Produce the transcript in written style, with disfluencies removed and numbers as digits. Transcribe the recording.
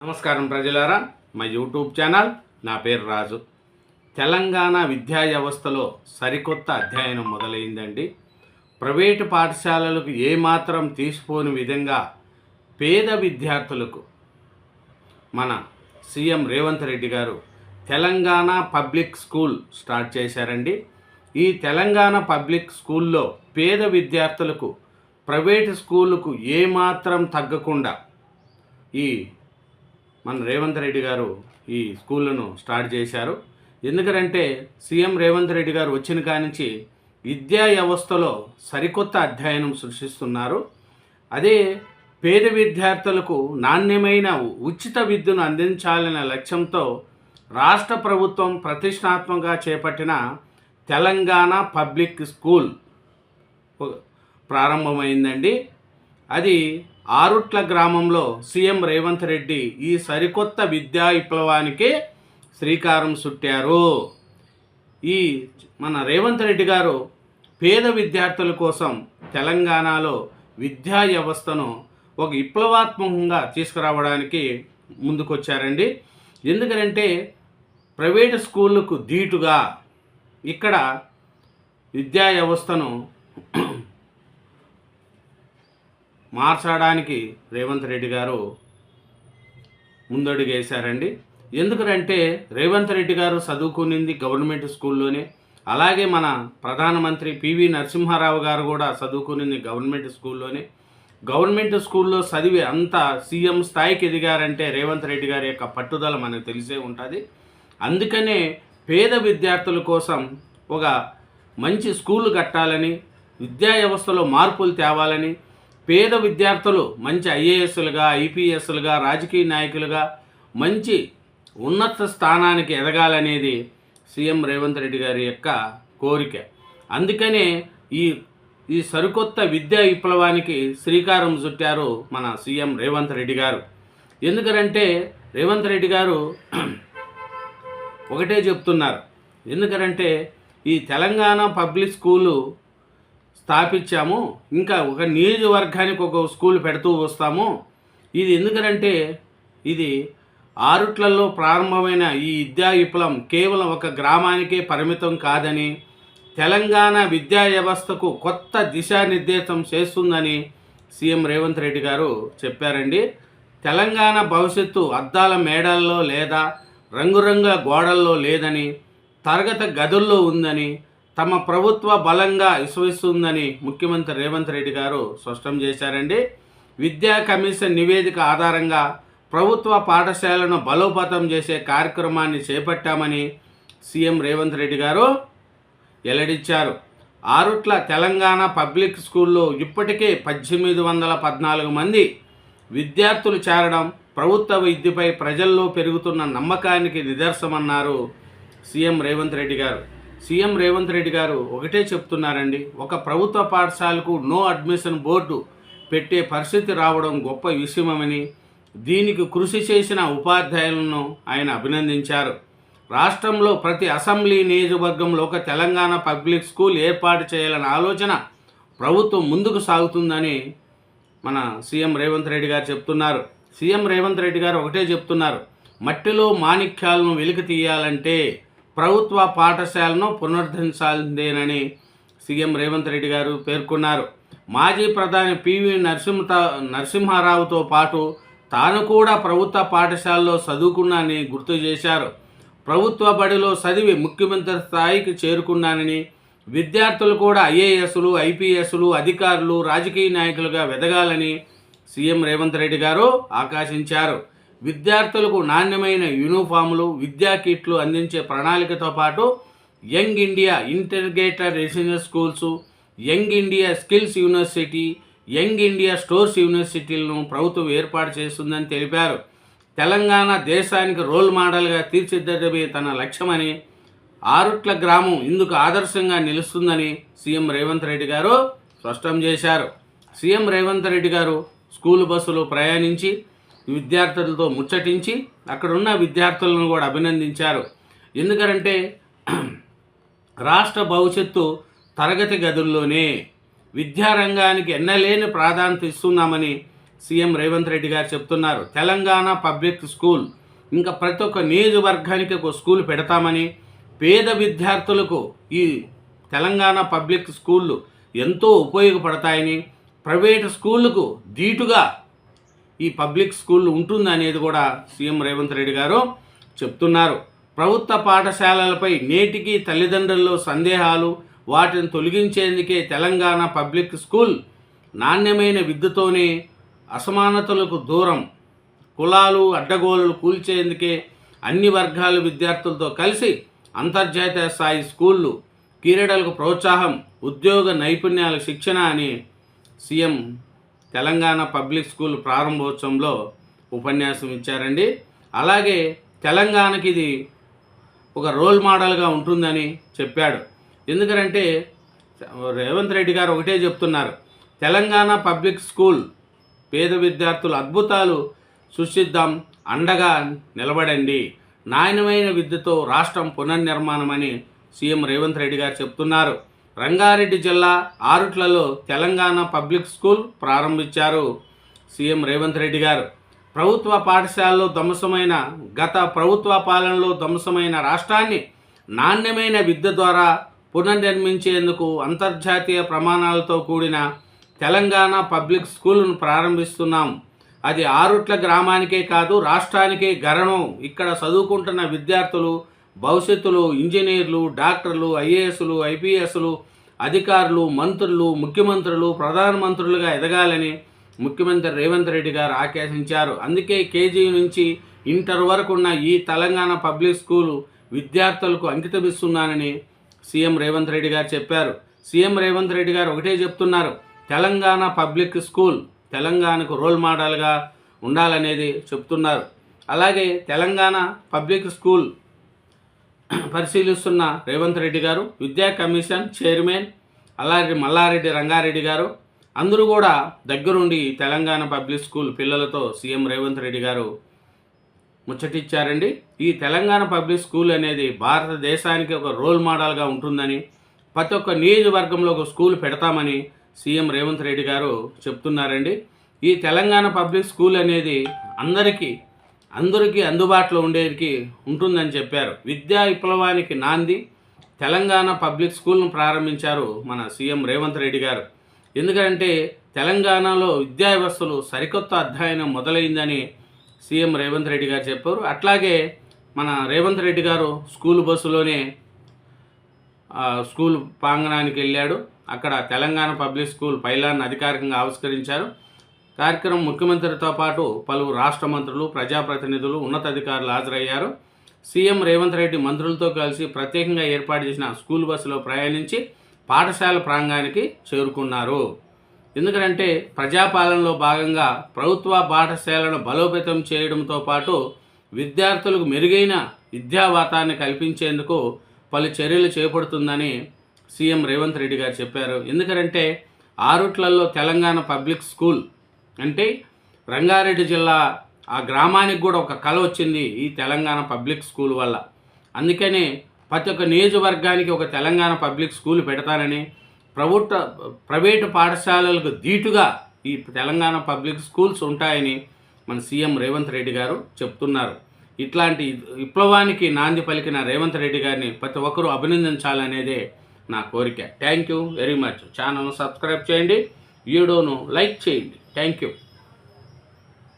నమస్కారం ప్రజలారా, మా యూట్యూబ్ ఛానల్. నా పేరు రాజు. తెలంగాణ విద్యా వ్యవస్థలో సరికొత్త అధ్యయనం మొదలైందండి. ప్రైవేటు పాఠశాలలకు ఏమాత్రం తీసిపోని విధంగా పేద విద్యార్థులకు మన సీఎం రేవంత్ రెడ్డి గారు తెలంగాణ పబ్లిక్ స్కూల్ స్టార్ట్ చేశారండి. ఈ తెలంగాణ పబ్లిక్ స్కూల్లో పేద విద్యార్థులకు ప్రైవేటు స్కూళ్ళకు ఏమాత్రం తగ్గకుండా ఈ మన రేవంత్ రెడ్డి గారు ఈ స్కూళ్ళను స్టార్ట్ చేశారు. ఎందుకంటే సీఎం రేవంత్ రెడ్డి గారు వచ్చిన కానించి విద్యా వ్యవస్థలో సరికొత్త అధ్యయనం సృష్టిస్తున్నారు. అదే పేద విద్యార్థులకు నాణ్యమైన ఉచిత విద్యను అందించాలనే లక్ష్యంతో రాష్ట్ర ప్రభుత్వం ప్రతిష్టాత్మకంగా చేపట్టిన తెలంగాణ పబ్లిక్ స్కూల్ ప్రారంభమైందండి. అది ఆరుట్ల గ్రామంలో సీఎం రేవంత్ రెడ్డి ఈ సరికొత్త విద్యా విప్లవానికి శ్రీకారం చుట్టారు. ఈ మన రేవంత్ రెడ్డి గారు పేద విద్యార్థుల కోసం తెలంగాణలో విద్యా వ్యవస్థను ఒక విప్లవాత్మకంగా తీసుకురావడానికి ముందుకొచ్చారండి. ఎందుకంటే ప్రైవేటు స్కూళ్ళకు ధీటుగా ఇక్కడ విద్యా వ్యవస్థను మార్చడానికి రేవంత్ రెడ్డి గారు ముందడుగు వేశారండి. ఎందుకంటే రేవంత్ రెడ్డి గారు చదువుకునింది గవర్నమెంట్ స్కూల్లోనే. అలాగే మన ప్రధానమంత్రి పివి నరసింహారావు గారు కూడా చదువుకునింది గవర్నమెంట్ స్కూల్లోనే. గవర్నమెంట్ స్కూల్లో చదివి అంత సీఎం స్థాయికి ఎదిగారంటే రేవంత్ రెడ్డి గారి యొక్క పట్టుదల మనకు తెలిసే ఉంటుంది. అందుకనే పేద విద్యార్థుల కోసం ఒక మంచి స్కూల్ కట్టాలని, విద్యా వ్యవస్థలో మార్పులు తేవాలని, పేద విద్యార్థులు మంచి ఐఏఎస్లుగా, ఐపీఎస్లుగా, రాజకీయ నాయకులుగా మంచి ఉన్నత స్థానానికి ఎదగాలనేది సీఎం రేవంత్ రెడ్డి గారి యొక్క కోరిక. అందుకనే ఈ సరికొత్త విద్యా విప్లవానికి శ్రీకారం చుట్టారు మన సీఎం రేవంత్ రెడ్డి గారు. ఎందుకంటే రేవంత్ రెడ్డి గారు ఒకటే చెప్తున్నారు. ఎందుకంటే ఈ తెలంగాణ పబ్లిక్ స్కూలు స్థాపించాము, ఇంకా ఒక నియోజకవర్గానికి ఒక స్కూల్ పెడుతూ వస్తాము. ఇది ఎందుకంటే ఇది ఆరుట్లలో ప్రారంభమైన ఈ విద్యా విప్లవం కేవలం ఒక గ్రామానికే పరిమితం కాదని, తెలంగాణ విద్యా వ్యవస్థకు కొత్త దిశానిర్దేశం చేస్తుందని సీఎం రేవంత్ రెడ్డి గారు చెప్పారండి. తెలంగాణ భవిష్యత్తు అద్దాల మేడల్లో లేదా రంగురంగుల గోడల్లో లేదని, తరగతి గదుల్లో ఉందని, తమ ప్రభుత్వ బలంగా విశ్వసిస్తుందని ముఖ్యమంత్రి రేవంత్ రెడ్డి గారు స్పష్టం చేశారండి. విద్యా కమిషన్ నివేదిక ఆధారంగా ప్రభుత్వ పాఠశాలను బలోపేతం చేసే కార్యక్రమాన్ని చేపట్టామని సీఎం రేవంత్ రెడ్డి గారు వెల్లడించారు. ఆరుట్ల తెలంగాణ పబ్లిక్ స్కూల్లో ఇప్పటికే 1814 మంది విద్యార్థులు చేరడం ప్రభుత్వ విద్యపై ప్రజల్లో పెరుగుతున్న నమ్మకానికి నిదర్శనమన్నారు సీఎం రేవంత్ రెడ్డి గారు. సీఎం రేవంత్ రెడ్డి గారు ఒకటే చెప్తున్నారండి, ఒక ప్రభుత్వ పాఠశాలకు నో అడ్మిషన్ బోర్డు పెట్టే పరిస్థితి రావడం గొప్ప విషయమని, దీనికి కృషి చేసిన ఉపాధ్యాయులను ఆయన అభినందించారు. రాష్ట్రంలో ప్రతి అసెంబ్లీ నియోజకవర్గంలో ఒక తెలంగాణ పబ్లిక్ స్కూల్ ఏర్పాటు చేయాలన్న ఆలోచన ప్రభుత్వం ముందుకు సాగుతుందని మన సీఎం రేవంత్ రెడ్డి గారు చెప్తున్నారు. సీఎం రేవంత్ రెడ్డి గారు ఒకటే చెప్తున్నారు, మట్టిలో మాణిక్యాలను వెలికి తీయాలంటే ప్రభుత్వ పాఠశాలను పునరుద్ధరించాల్సిందేనని సీఎం రేవంత్ రెడ్డి గారు పేర్కొన్నారు. మాజీ ప్రధాని పివి నరసింహారావుతో పాటు తాను కూడా ప్రభుత్వ పాఠశాలలో చదువుకున్నానని గుర్తు చేశారు. ప్రభుత్వ బడిలో చదివి ముఖ్యమంత్రి స్థాయికి చేరుకున్నానని, విద్యార్థులు కూడా ఐఏఎస్లు, ఐపీఎస్లు, అధికారులు, రాజకీయ నాయకులుగా ఎదగాలని సీఎం రేవంత్ రెడ్డి గారు ఆకాంక్షించారు. విద్యార్థులకు నాణ్యమైన యూనిఫాములు, విద్యా కిట్లు అందించే ప్రణాళికతో పాటు young India integrated residential schools, young India skills university, young India stores యూనివర్సిటీలను ప్రభుత్వం ఏర్పాటు చేస్తుందని తెలిపారు. తెలంగాణ దేశానికి రోల్ మోడల్గా తీర్చిదిద్దడమే తన లక్ష్యమని, ఆరుట్ల గ్రామం ఇందుకు ఆదర్శంగా నిలుస్తుందని సీఎం రేవంత్ రెడ్డి గారు స్పష్టం చేశారు. సీఎం రేవంత్ రెడ్డి గారు స్కూల్ బస్సులో ప్రయాణించి విద్యార్థులతో ముచ్చటించి అక్కడున్న విద్యార్థులను కూడా అభినందించారు. ఎందుకంటే రాష్ట్ర భవిష్యత్తు తరగతి గదుల్లోనే, విద్యారంగానికి ఎన్నలేని ప్రాధాన్యత ఇస్తున్నామని సీఎం రేవంత్ రెడ్డి గారు చెప్తున్నారు. తెలంగాణ పబ్లిక్ స్కూల్ ఇంకా ప్రతి ఒక్క నియోజకవర్గానికి ఒక స్కూల్ పెడతామని, పేద విద్యార్థులకు ఈ తెలంగాణ పబ్లిక్ స్కూళ్ళు ఎంతో ఉపయోగపడతాయని, ప్రైవేటు స్కూళ్ళకు ధీటుగా ఈ పబ్లిక్ స్కూల్ ఉంటుందనేది కూడా సీఎం రేవంత్ రెడ్డి గారు చెప్తున్నారు. ప్రభుత్వ పాఠశాలలపై నేటికి తల్లిదండ్రుల్లో సందేహాలు, వాటిని తొలగించేందుకే తెలంగాణ పబ్లిక్ స్కూల్ నాణ్యమైన విద్యతోనే అసమానతలకు దూరం, కులాలు అడ్డగోలు కూల్చేందుకే అన్ని వర్గాల విద్యార్థులతో కలిసి అంతర్జాతీయ స్థాయి స్కూళ్ళు, క్రీడలకు ప్రోత్సాహం, ఉద్యోగ నైపుణ్యాల శిక్షణ అని సీఎం తెలంగాణ పబ్లిక్ స్కూల్ ప్రారంభోత్సవంలో ఉపన్యాసం ఇచ్చారండి. అలాగే తెలంగాణకి ఇది ఒక రోల్ మోడల్గా ఉంటుందని చెప్పాడు. ఎందుకంటే రేవంత్ రెడ్డి గారు ఒకటే చెప్తున్నారు, తెలంగాణ పబ్లిక్ స్కూల్ పేద విద్యార్థులు అద్భుతాలు సృష్టిద్దాం, అండగా నిలబడండి, నాణ్యమైన విద్యతో రాష్ట్రం పునర్నిర్మాణమని సీఎం రేవంత్ రెడ్డి గారు చెప్తున్నారు. రంగారెడ్డి జిల్లా ఆరుట్లలో తెలంగాణ పబ్లిక్ స్కూల్ ప్రారంభించారు సీఎం రేవంత్ రెడ్డి గారు. ప్రభుత్వ పాఠశాలలో గత ప్రభుత్వ పాలనలో ధ్వంసమైన రాష్ట్రాన్ని నాణ్యమైన విద్య ద్వారా పునర్నిర్మించేందుకు అంతర్జాతీయ ప్రమాణాలతో కూడిన తెలంగాణ పబ్లిక్ స్కూల్ను ప్రారంభిస్తున్నాం. అది ఆరుట్ల గ్రామానికే కాదు, రాష్ట్రానికే గర్వం. ఇక్కడ చదువుకుంటున్న విద్యార్థులు భవిష్యత్తులో ఇంజనీర్లు, డాక్టర్లు, ఐఏఎస్లు, ఐపీఎస్లు, అధికారులు, మంత్రులు, ముఖ్యమంత్రులు, ప్రధానమంత్రులుగా ఎదగాలని ముఖ్యమంత్రి రేవంత్ రెడ్డి గారు ఆకాంక్షించారు. అందుకే కేజీ నుంచి ఇంటర్ వరకు ఉన్న ఈ తెలంగాణ పబ్లిక్ స్కూలు విద్యార్థులకు అంకితమిస్తున్నానని సీఎం రేవంత్ రెడ్డి గారు చెప్పారు. సీఎం రేవంత్ రెడ్డి గారు ఒకటే చెప్తున్నారు, తెలంగాణ పబ్లిక్ స్కూల్ తెలంగాణకు రోల్ మోడల్గా ఉండాలనేది చెప్తున్నారు. అలాగే తెలంగాణ పబ్లిక్ స్కూల్ పరిశీలిస్తున్న రేవంత్ రెడ్డి గారు, విద్యా కమిషన్ చైర్మన్ అలాగే మల్లారెడ్డి రంగారెడ్డి గారు అందరూ కూడా దగ్గరుండి తెలంగాణ పబ్లిక్ స్కూల్ పిల్లలతో సీఎం రేవంత్ రెడ్డి గారు ముచ్చటిచ్చారండి. ఈ తెలంగాణ పబ్లిక్ స్కూల్ అనేది భారతదేశానికి ఒక రోల్ మోడల్గా ఉంటుందని, ప్రతి ఒక్క నియోజకవర్గంలో ఒక స్కూల్ పెడతామని సీఎం రేవంత్ రెడ్డి గారు చెప్తున్నారండి. ఈ తెలంగాణ పబ్లిక్ స్కూల్ అనేది అందరికీ అందుబాటులో ఉండేకి ఉంటుందని చెప్పారు. విద్యా విప్లవానికి నాంది తెలంగాణ పబ్లిక్ స్కూల్ను ప్రారంభించారు మన సీఎం రేవంత్ రెడ్డి గారు. ఎందుకంటే తెలంగాణలో విద్యా వ్యవస్థలు సరికొత్త అధ్యయనం మొదలైందని సీఎం రేవంత్ రెడ్డి గారు చెప్పారు. అట్లాగే మన రేవంత్ రెడ్డి గారు స్కూల్ బస్సులోనే స్కూల్ ప్రాంగణానికి వెళ్ళాడు. అక్కడ తెలంగాణ పబ్లిక్ స్కూల్ పైలాన్ని అధికారికంగా ఆవిష్కరించారు. కార్యక్రమం ముఖ్యమంత్రితో పాటు పలువురు రాష్ట్ర మంత్రులు, ప్రజాప్రతినిధులు, ఉన్నతాధికారులు హాజరయ్యారు. సీఎం రేవంత్ రెడ్డి మంత్రులతో కలిసి ప్రత్యేకంగా ఏర్పాటు చేసిన స్కూల్ బస్సులో ప్రయాణించి పాఠశాల ప్రాంగణానికి చేరుకున్నారు. ఎందుకంటే ప్రజాపాలనలో భాగంగా ప్రభుత్వ పాఠశాలను బలోపేతం చేయడంతో పాటు విద్యార్థులకు మెరుగైన విద్యా వాతావరణాన్ని కల్పించేందుకు పలు చర్యలు చేపడుతుందని సీఎం రేవంత్ రెడ్డి గారు చెప్పారు. ఎందుకంటే ఆరుట్లలో తెలంగాణ పబ్లిక్ స్కూల్ అంటే రంగారెడ్డి జిల్లా ఆ గ్రామానికి కూడా ఒక కళ వచ్చింది ఈ తెలంగాణ పబ్లిక్ స్కూల్ వల్ల. అందుకనే ప్రతి ఒక్క నియోజకవర్గానికి ఒక తెలంగాణ పబ్లిక్ స్కూల్ పెడతానని, ప్రైవేటు పాఠశాలలకు ధీటుగా ఈ తెలంగాణ పబ్లిక్ స్కూల్స్ ఉంటాయని మన సీఎం రేవంత్ రెడ్డి గారు చెప్తున్నారు. ఇట్లాంటి విప్లవానికి నాంది పలికిన రేవంత్ రెడ్డి గారిని ప్రతి ఒక్కరూ అభినందించాలనేదే నా కోరిక. Thank you very much. ఛానల్ను సబ్స్క్రైబ్ చేయండి, వీడియోను లైక్ చేయండి. Thank you.